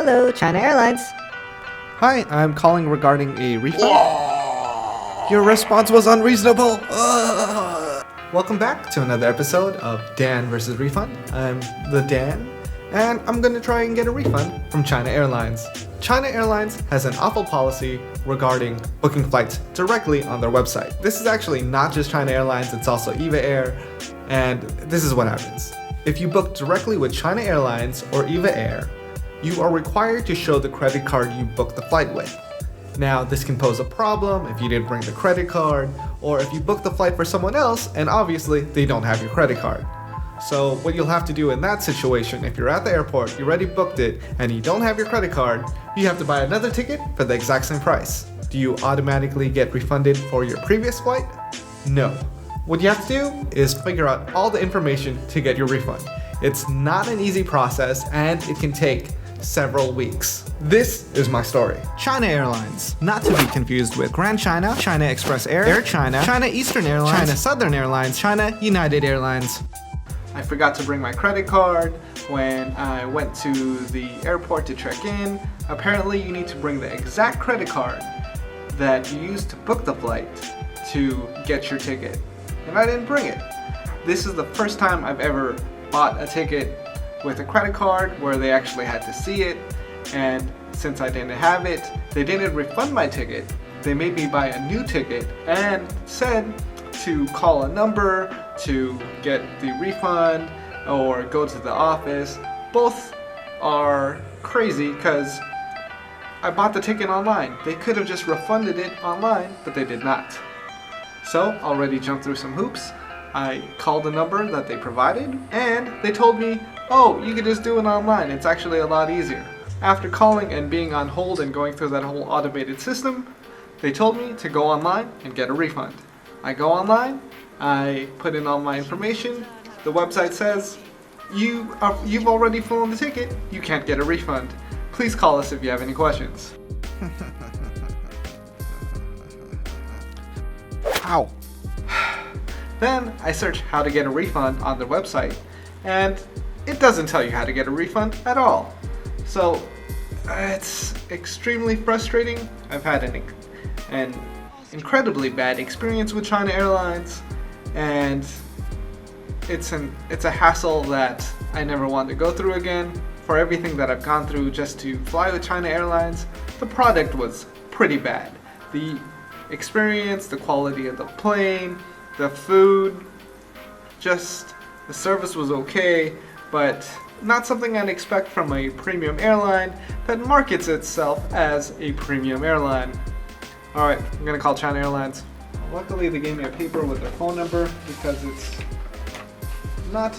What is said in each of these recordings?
Hello, China Airlines. Hi, I'm calling regarding a refund. Your response was unreasonable. Welcome back to another episode of Dan vs. Refund. I'm the Dan, and I'm gonna try and get a refund from China Airlines. China Airlines has an awful policy regarding booking flights directly on their website. This is actually not just China Airlines, it's also EVA Air, and this is what happens. If you book directly with China Airlines or EVA Air, you are required to show the credit card you booked the flight with. Now, this can pose a problem if you didn't bring the credit card, or if you booked the flight for someone else and obviously they don't have your credit card. So what you'll have to do in that situation, if you're at the airport, you already booked it, and you don't have your credit card, you have to buy another ticket for the exact same price. Do you automatically get refunded for your previous flight? No. What you have to do is figure out all the information to get your refund. It's not an easy process, and it can take several weeks. This is my story. China Airlines, not to be confused with Grand China, China Express Air China, China Eastern Airlines, China Southern Airlines, China United Airlines. I forgot to bring my credit card when I went to the airport to check in. Apparently you need to bring the exact credit card that you used to book the flight to get your ticket. And I didn't bring it. This is the first time I've ever bought a ticket with a credit card where they actually had to see it, and since I didn't have it, they didn't refund my ticket. They made me buy a new ticket and said to call a number to get the refund or go to the office. Both are crazy because I bought the ticket online. They could have just refunded it online, but they did not. So already jumped through some hoops. I called the number that they provided, and they told me, oh, you could just do it online. It's actually a lot easier. After calling and being on hold and going through that whole automated system, they told me to go online and get a refund. I go online, I put in all my information. The website says, you've already flown the ticket, you can't get a refund. Please call us if you have any questions. Ow. Then I searched how to get a refund on their website, and it doesn't tell you how to get a refund at all. So it's extremely frustrating. I've had an incredibly bad experience with China Airlines, and it's a hassle that I never want to go through again. For everything that I've gone through just to fly with China Airlines, the product was pretty bad. The experience, the quality of the plane, the food, just the service was okay, but not something I'd expect from a premium airline that markets itself as a premium airline. Alright, I'm gonna call China Airlines. Luckily they gave me a paper with their phone number because it's not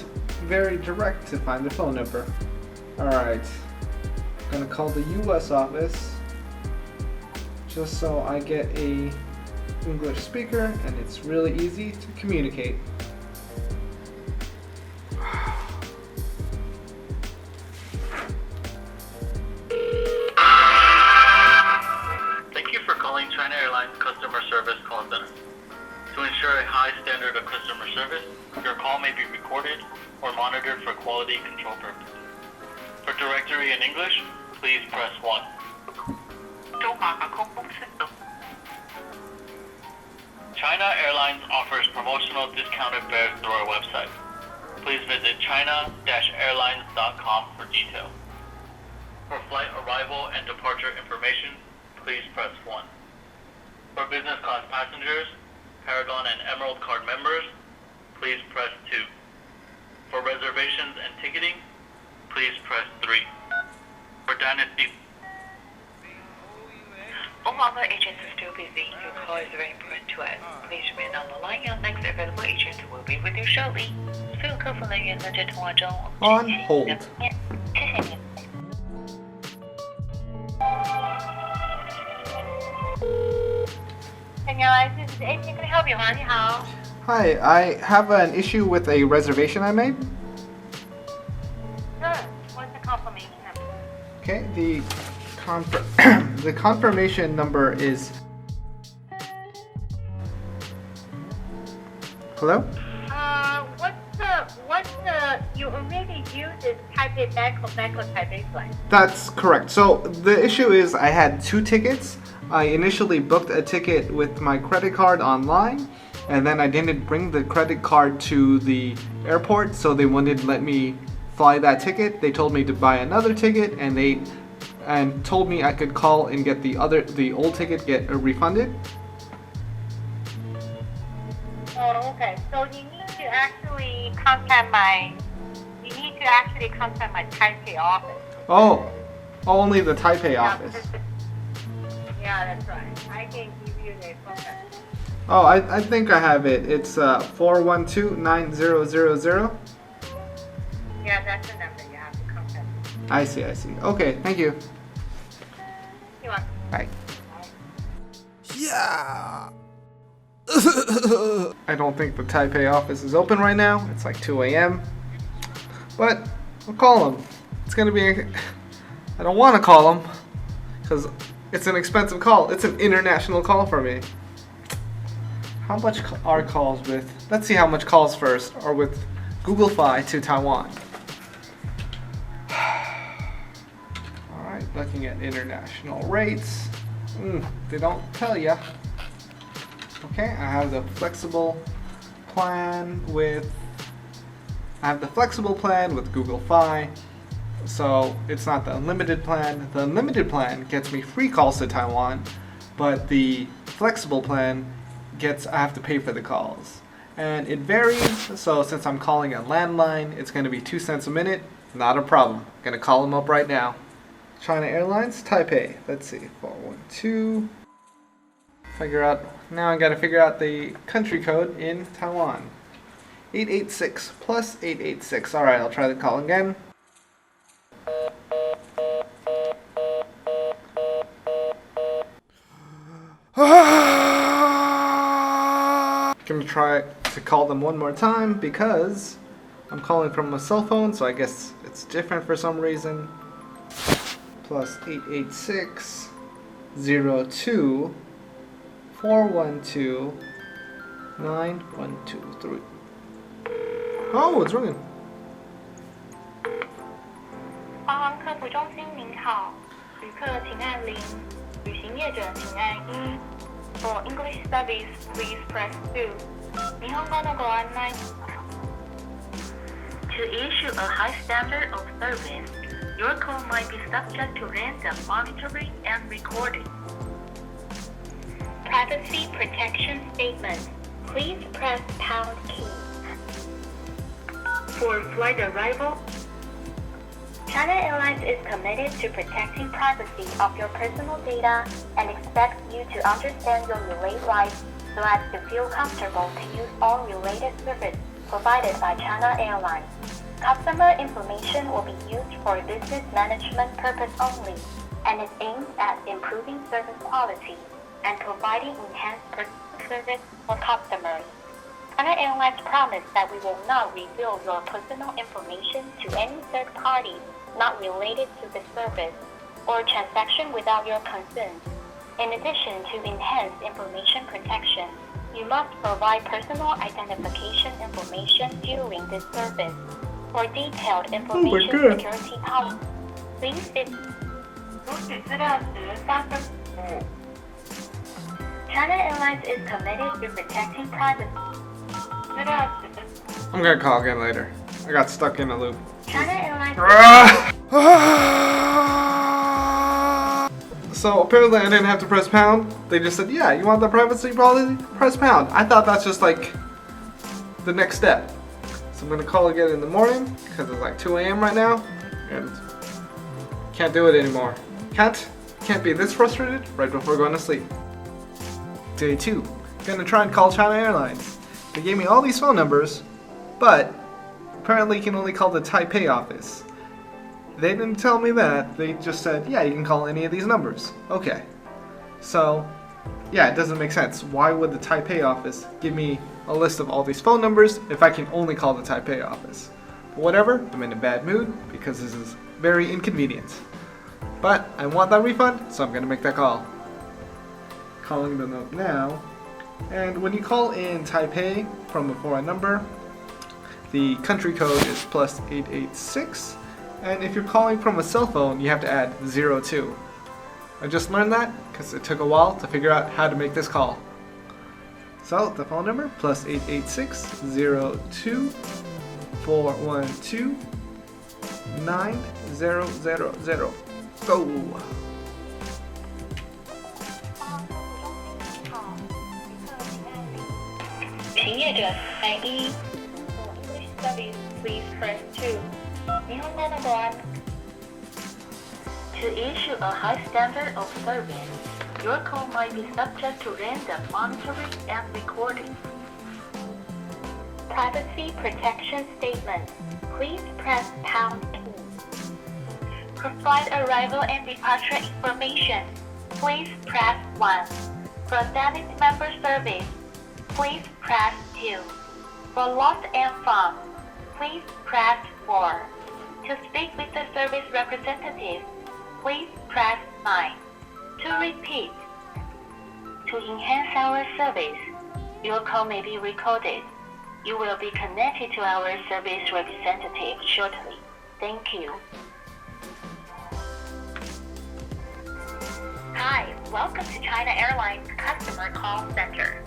very direct to find the phone number. Alright, I'm gonna call the US office just so I get a English speaker and it's really easy to communicate. Thank you for calling China Airlines Customer Service Call Center. To ensure a high standard of customer service, your call may be recorded or monitored for quality control purposes. For directory in English, please press 1. China Airlines offers promotional discounted fares through our website. Please visit china-airlines.com for details. For flight arrival and departure information, please press 1. For business class passengers, Paragon and Emerald Card members, please press 2. For reservations and ticketing, please press 3. For Dynasty. All other agents are still busy. Your call is very important to us. Please remain on the line. Your next available agent will be with you shortly. 所有客服人员在这通话中 On hold. 谢谢您。China Airlines, this is Amy. Can I help you, hon? 你好。 Hi, I have an issue with a reservation I made. Sure. What's the confirmation number? Okay, the confirmation number is... Hello? What's the you already used this Taipei Taipei Bangkok Taipei flight. That's correct. So the issue is I had 2 tickets. I initially booked a ticket with my credit card online, and then I didn't bring the credit card to the airport, so they wouldn't let me fly that ticket. They told me to buy another ticket, and told me I could call and get the old ticket refunded. Oh, okay. So you need to actually contact my Taipei office. Oh, only the Taipei office. Yeah, that's right. I can give you the phone number. Oh, I think I have it. It's 412-9000. Yeah, that's the number you have to contact. I see. Okay, thank you. You're welcome. Bye. Yeah. I don't think the Taipei office is open right now. It's like 2 a.m. But I'll call them. It's gonna be. I don't want to call them because it's an expensive call. It's an international call for me. How much are calls with? Let's see how much calls first are with Google Fi to Taiwan. All right, looking at international rates. They don't tell ya. Okay, I have the flexible plan with Google Fi. So it's not the unlimited plan. The unlimited plan gets me free calls to Taiwan, but the flexible plan I have to pay for the calls. And it varies, so since I'm calling a landline, it's going to be 2 cents a minute. Not a problem. I'm going to call them up right now. China Airlines, Taipei. Let's see, 412. Now I got to figure out the country code in Taiwan. 886 plus 886. All right, I'll try the call again. Gonna try to call them one more time because I'm calling from a cell phone, so I guess it's different for some reason. Plus 886 02 412 9123. Oh, it's ringing. 华航客服中心您好，旅客请按0，旅行业者请按1。For English service, please press 2. 日本語のご案内。To issue a high standard of service, your call might be subject to random monitoring and recording. Privacy protection statement. Please press pound key. For flight arrival, China Airlines is committed to protecting privacy of your personal data and expects you to understand your relay rights so as to feel comfortable to use all related services provided by China Airlines. Customer information will be used for business management purpose only and is aimed at improving service quality and providing enhanced personal service for customers. China Airlines promise that we will not reveal your personal information to any third party not related to the service or transaction without your consent. In addition to enhanced information protection, you must provide personal identification information during this service. For detailed information security policy, please visit China Airlines is committed to protecting privacy. I'm gonna call again later. I got stuck in a loop. China Airlines. So apparently I didn't have to press pound. They just said, yeah, you want the privacy policy? Press pound. I thought that's just like the next step. So I'm gonna call again in the morning because it's like 2 a.m. right now and can't do it anymore. Can't be this frustrated right before going to sleep. Day 2. Gonna try and call China Airlines. They gave me all these phone numbers, but apparently you can only call the Taipei office. They didn't tell me that. They just said, yeah, you can call any of these numbers. Okay. So, yeah, it doesn't make sense. Why would the Taipei office give me a list of all these phone numbers if I can only call the Taipei office? But whatever, I'm in a bad mood because this is very inconvenient. But I want that refund, so I'm going to make that call. Calling them up now. And when you call in Taipei from a foreign number, the country code is plus 886 And if you're calling from a cell phone, you have to add 02. I just learned that because it took a while to figure out how to make this call. So the phone number plus 886-02-412-9000. Go! 请业者按1 For English service, please press 2. 日本語のご案 To issue a high standard of service, your call might be subject to random monitoring and recording. Privacy protection statement. Please press pound key. Provide arrival and departure information. Please press 1. For Danish member service, please press 2. For lost and found, please press 4. To speak with the service representative, please press 9. To repeat, to enhance our service, your call may be recorded. You will be connected to our service representative shortly. Thank you. Hi, welcome to China Airlines Customer Call Center.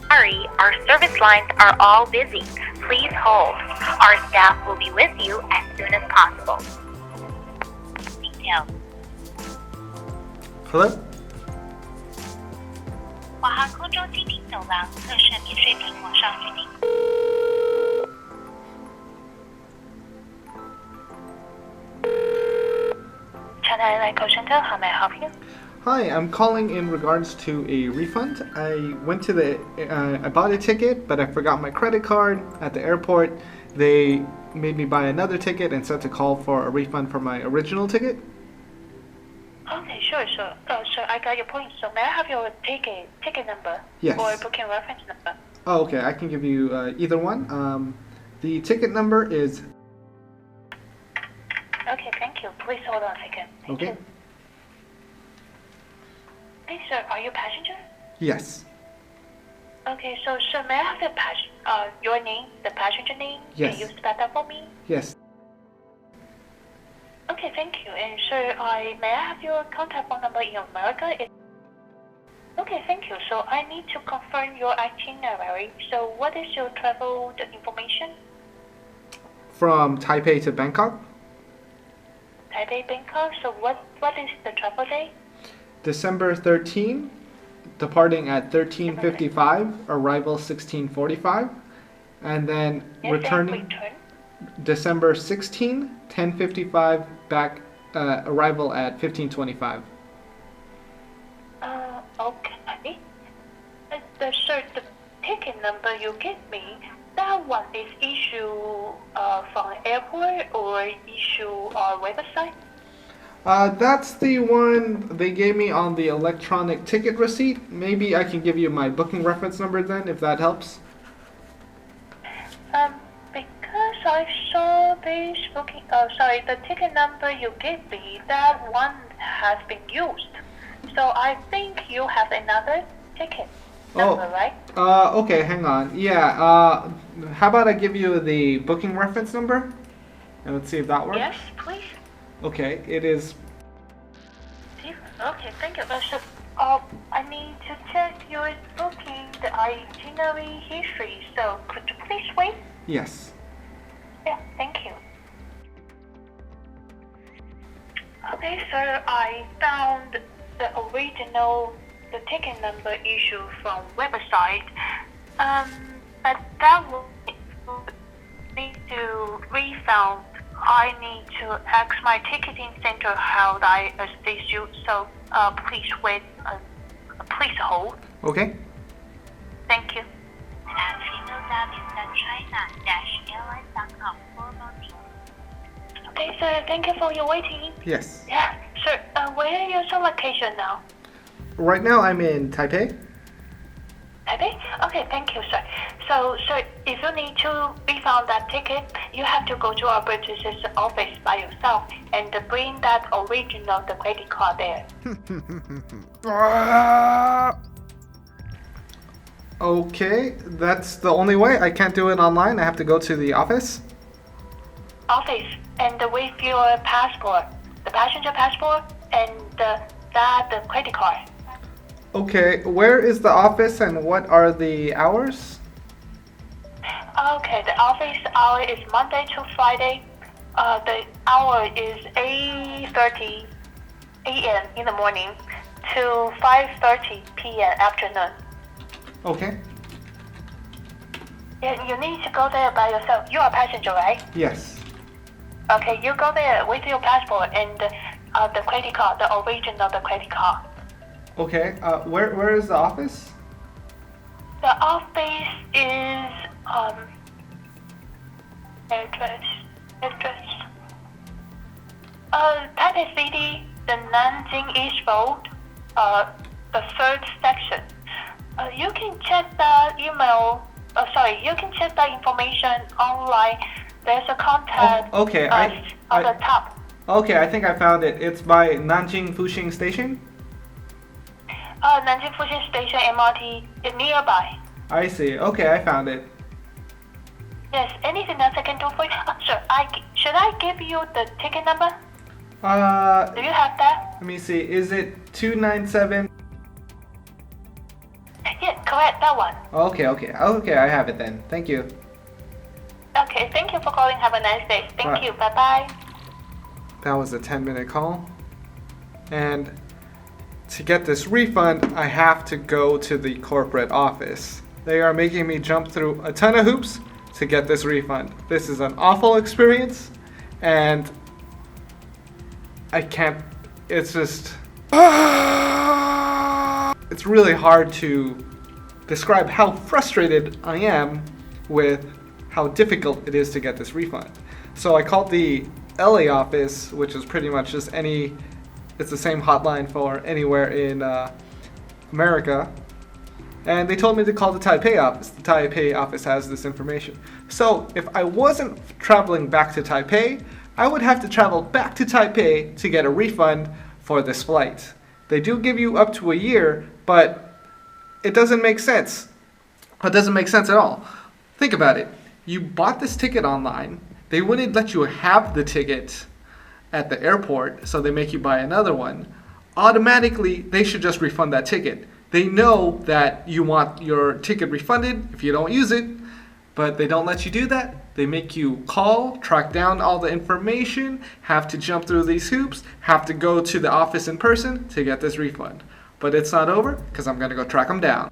Sorry, our service lines are all busy. Please hold. Our staff will be with you as soon as possible. Details. Hello? 华航空中精品走廊特设免税品网上预订。China Airlines Call Center, how may I help you? Hi, I'm calling in regards to a refund. I went to I bought a ticket, but I forgot my credit card at the airport. They made me buy another ticket and said to call for a refund for my original ticket. Okay, sure. So I got your point. So may I have your ticket number? Yes. Or booking reference number? Oh, okay. I can give you either one. The ticket number is... Okay, thank you. Please hold on a second. Thank Okay. you. Hey, sir, are you a passenger? Yes. Okay, so sir, may I have your name, the passenger name? Yes. Can you spell that for me? Yes. Okay, thank you. And sir, may I have your contact phone number in America? Okay, thank you. So I need to confirm your itinerary. So what is your travel information? From Taipei to Bangkok, Taipei, Bangkok. So what is the travel day? December 13, departing at 13:55, arrival 16:45, and then Yes, returning and return. December 16, 10:55, back arrival at 15:25. Okay. Sir, the ticket number you gave me, that one is issued from airport or issued on website? That's the one they gave me on the electronic ticket receipt. Maybe I can give you my booking reference number then, if that helps. Because I saw this booking, the ticket number you gave me, that one has been used. So I think you have another ticket number, right? Okay, hang on. Yeah, how about I give you the booking reference number? And let's see if that works. Yes, please. Okay, it is... Okay, thank you. So, I need to check your booking, the itinerary history. So, could you please wait? Yes. Yeah, thank you. Okay, sir, I found the original, the ticket number issue from website. But that will need to refund. I need to ask my ticketing center how I assist you. So, please wait. Please hold. Okay. Thank you. China-airlines.com. Okay, sir. Thank you for your waiting. Yes. Yeah, sir. Where is your location now? Right now I'm in Taipei. Taipei? Okay, thank you, sir. So, sir, if you need to refund that ticket, you have to go to our British office by yourself and bring that original the credit card there. Okay, that's the only way. I can't do it online. I have to go to the office. office and with your passport, the passenger passport, and the credit card. Okay, where is the office and what are the hours? Okay, the office hour is Monday to Friday. The hour is 8:30 a.m. in the morning to 5:30 p.m. afternoon. Okay. Yeah, you need to go there by yourself. You are a passenger, right? Yes. Okay, you go there with your passport and the credit card, the original credit card. Okay, where is the office? The office is address. Taipei City, the Nanjing East Road, the third section. You can check the email. You can check the information online. There's a contact okay, on the top. Okay, I think I found it. It's by Nanjing Fuxing Station? Nanjing Fuxing Station MRT is nearby. I see. Okay, I found it. Yes, anything else I can do for you? Sure. Should I give you the ticket number? Do you have that? Let me see. Is it 297? Yeah, correct, that one. Okay, I have it then. Thank you. Okay, thank you for calling. Have a nice day. Thank you. Bye-bye. That was a 10-minute call. And to get this refund, I have to go to the corporate office. They are making me jump through a ton of hoops to get this refund. This is an awful experience, and I can't, it's just, it's really hard to describe how frustrated I am with how difficult it is to get this refund. So I called the LA office, which is pretty much just it's the same hotline for anywhere in America. And they told me to call the Taipei office. The Taipei office has this information. So if I wasn't traveling back to Taipei, I would have to travel back to Taipei to get a refund for this flight. They do give you up to a year, but it doesn't make sense. It doesn't make sense at all. Think about it. You bought this ticket online. They wouldn't let you have the ticket at the airport, so they make you buy another one. Automatically, they should just refund that ticket. They know that you want your ticket refunded if you don't use it, but they don't let you do that. They make you call, track down all the information, have to jump through these hoops, have to go to the office in person to get this refund. But it's not over, because I'm going to go track them down.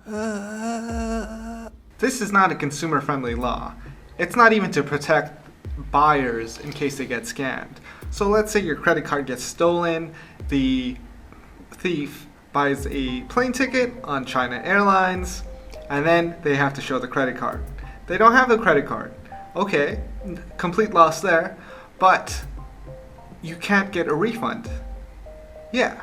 This is not a consumer-friendly law. It's not even to protect buyers in case they get scammed. So let's say your credit card gets stolen, the thief buys a plane ticket on China Airlines, and then they have to show the credit card. They don't have the credit card. Okay, complete loss there, but you can't get a refund. Yeah,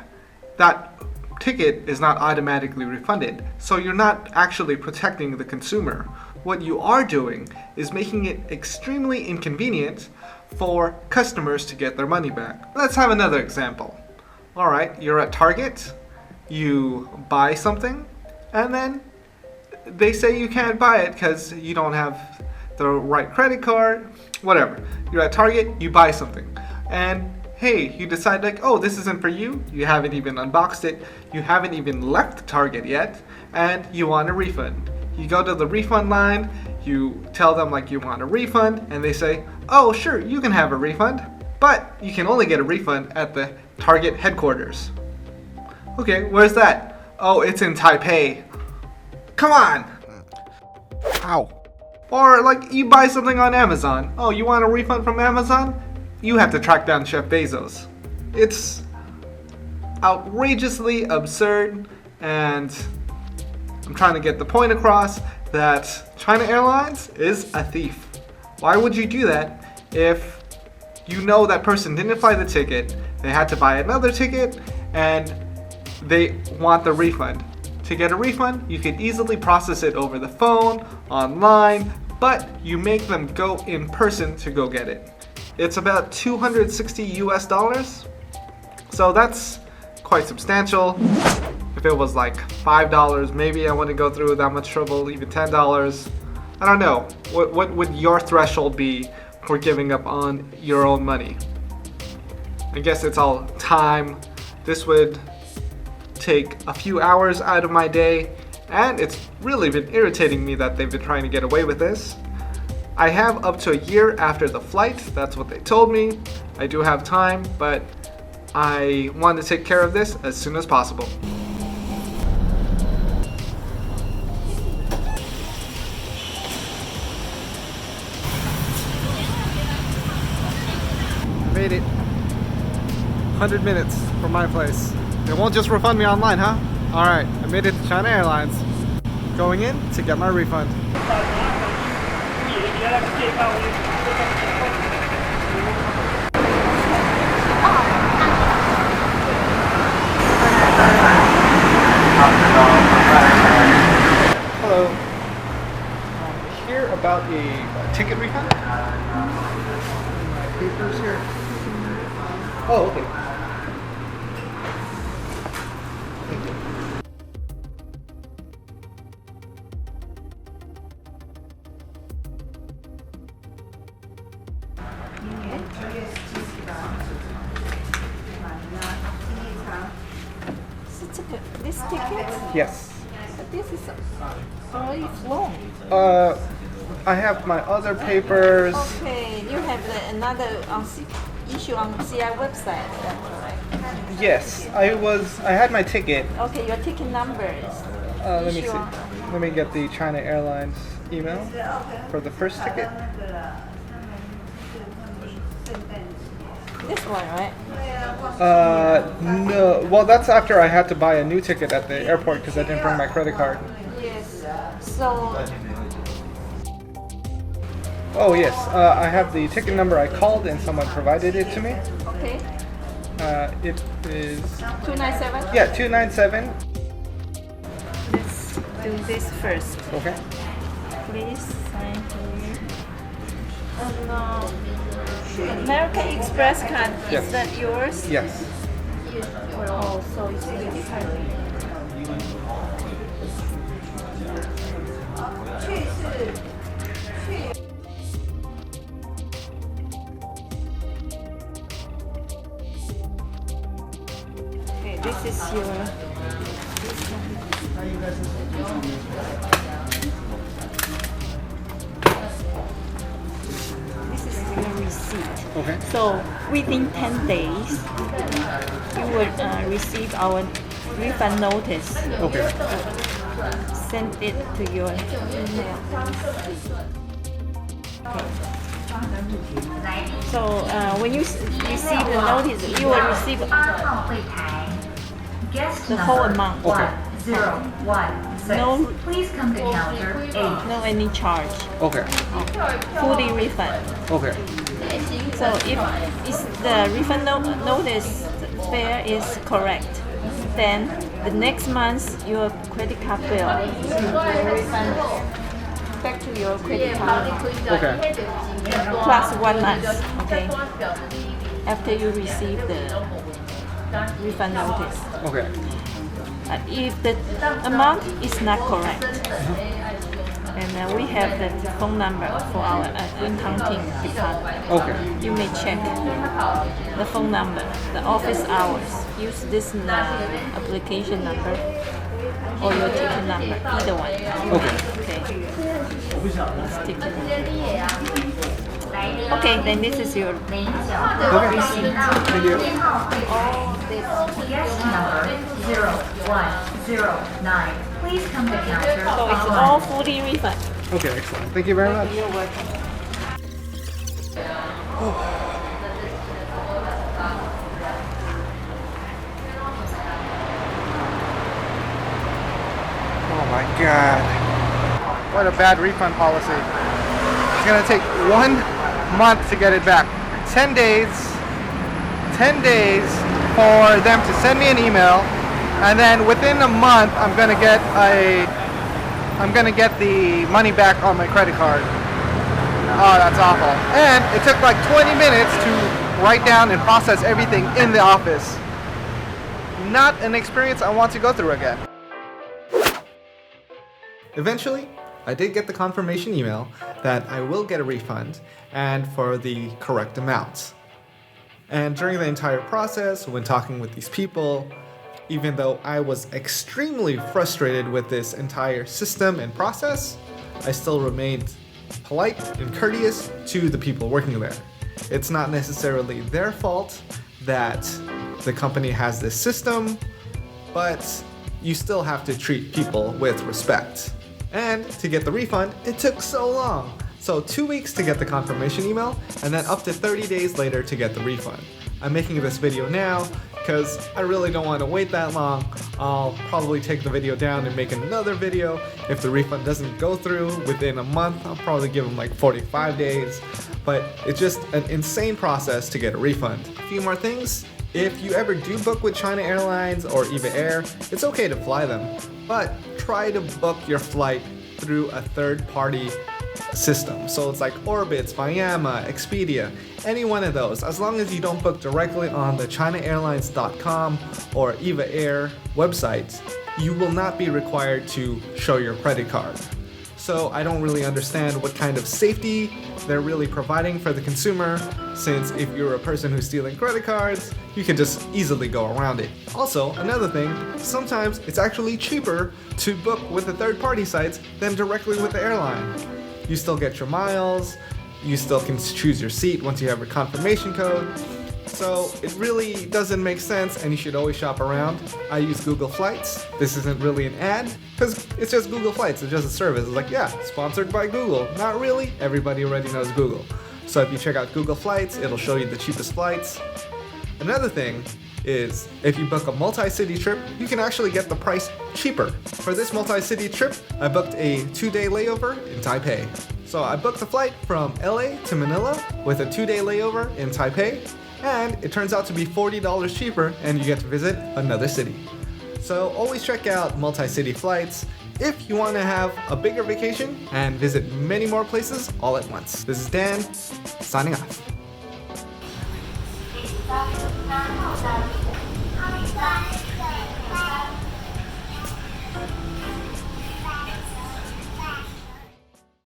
that ticket is not automatically refunded, so you're not actually protecting the consumer. What you are doing is making it extremely inconvenient for customers to get their money back. Let's have another example. Alright, you're at Target, you buy something, and then they say you can't buy it because you don't have the right credit card, whatever. You're at Target, you buy something, and hey, you decide like, oh, this isn't for you, you haven't even unboxed it, you haven't even left Target yet, and you want a refund. You go to the refund line, you tell them like you want a refund, and they say, oh sure, you can have a refund, but you can only get a refund at the Target headquarters. Okay, where's that? Oh, it's in Taipei. Come on! Ow. Or like you buy something on Amazon. Oh, you want a refund from Amazon? You have to track down Jeff Bezos. It's outrageously absurd, and I'm trying to get the point across that China Airlines is a thief. Why would you do that if you know that person didn't buy the ticket, they had to buy another ticket, and they want the refund? To get a refund, you could easily process it over the phone, online, but you make them go in person to go get it. It's about $260 US, so that's quite substantial. If it was like $5, maybe I wouldn't go through that much trouble, even $10. I don't know. What would your threshold be for giving up on your own money. I guess it's all time. This would take a few hours out of my day, and it's really been irritating me that they've been trying to get away with this. I have up to a year after the flight, that's what they told me. I do have time, but I want to take care of this as soon as possible. I made it. 100 minutes from my place. They won't just refund me online, huh? Alright, I made it to China Airlines. Going in to get my refund. Hello. I'm here about a ticket refund. My papers here. Oh, okay. Thank you. This ticket? Yes. But this is already flown. I have my other papers. Okay, you have another issue on CI website, is that correct? Yes, I had my ticket. Okay, your ticket number is. Let me see. issue Let me get the China Airlines email for the first ticket. This one, right? No. Well, that's after I had to buy a new ticket at the airport because I didn't bring my credit card. Yes. So, Oh yes, I have the ticket number. I called and someone provided it to me. okay. It is 297? yeah 297. Let's do this first. Okay. Please sign here. American Express card, Yes. is that yours? Yes. Oh, so it's this card. Okay, this is your. This is your receipt. Okay. So within 10 days, you will receive our refund notice. Okay. Send it to your email. Okay. So when you receive the notice, you will receive the whole amount. Okay. 016. No, Please come to counter 8. no any charge. Okay. Fully refund. Okay. So if the refund notice fare is correct, then the next month your credit card bill will refund back to your credit card Okay. plus 1 month. Okay. After you receive the refund notice. Okay. If the amount is not correct, and we have the phone number for our accounting department. Okay. You may check the phone number, the office hours. Use this application number or your ticket number, either one. Okay. Okay. This ticket number. Okay, then this is your receipt. Thank you. Guest number 0109. Please come to counter So it's all fully refund. Okay, excellent. Thank you very much. You're welcome. Oh my god. What a bad refund policy. It's gonna take 1 month to get it back. 10 days. 10 days for them to send me an email, and then within a month I'm gonna get the money back on my credit card. Oh, that's awful. And it took like 20 minutes to write down and process everything in the office. Not an experience I want to go through again. Eventually, I did get the confirmation email that I will get a refund and for the correct amount. And during the entire process, when talking with these people, even though I was extremely frustrated with this entire system and process, I still remained polite and courteous to the people working there. It's not necessarily their fault that the company has this system, but you still have to treat people with respect. And to get the refund, it took so long. So 2 weeks to get the confirmation email, and then up to 30 days later to get the refund. I'm making this video now because I really don't want to wait that long. I'll probably take the video down and make another video. If the refund doesn't go through within a month, I'll probably give them like 45 days. But it's just an insane process to get a refund. A few more things. If you ever do book with China Airlines or EVA Air, it's okay to fly them, but try to book your flight through a third-party system. So it's like Orbitz, Miami, Expedia, any one of those. As long as you don't book directly on the ChinaAirlines.com or EVA Air websites, you will not be required to show your credit card. So I don't really understand what kind of safety they're really providing for the consumer, since if you're a person who's stealing credit cards, you can just easily go around it. Also, another thing, sometimes it's actually cheaper to book with the third-party sites than directly with the airline. You still get your miles, you still can choose your seat once you have your confirmation code. So it really doesn't make sense, and you should always shop around. I use Google Flights. This isn't really an ad, because it's just Google Flights. It's just a service. It's like, yeah, sponsored by Google. Not really. Everybody already knows Google. So if you check out Google Flights, it'll show you the cheapest flights. Another thing is, if you book a multi-city trip, you can actually get the price cheaper. For this multi-city trip, I booked a 2-day layover in Taipei. So I booked the flight from LA to Manila with a 2-day layover in Taipei, and it turns out to be $40 cheaper, and you get to visit another city. So always check out multi-city flights if you want to have a bigger vacation and visit many more places all at once. This is Dan, signing off.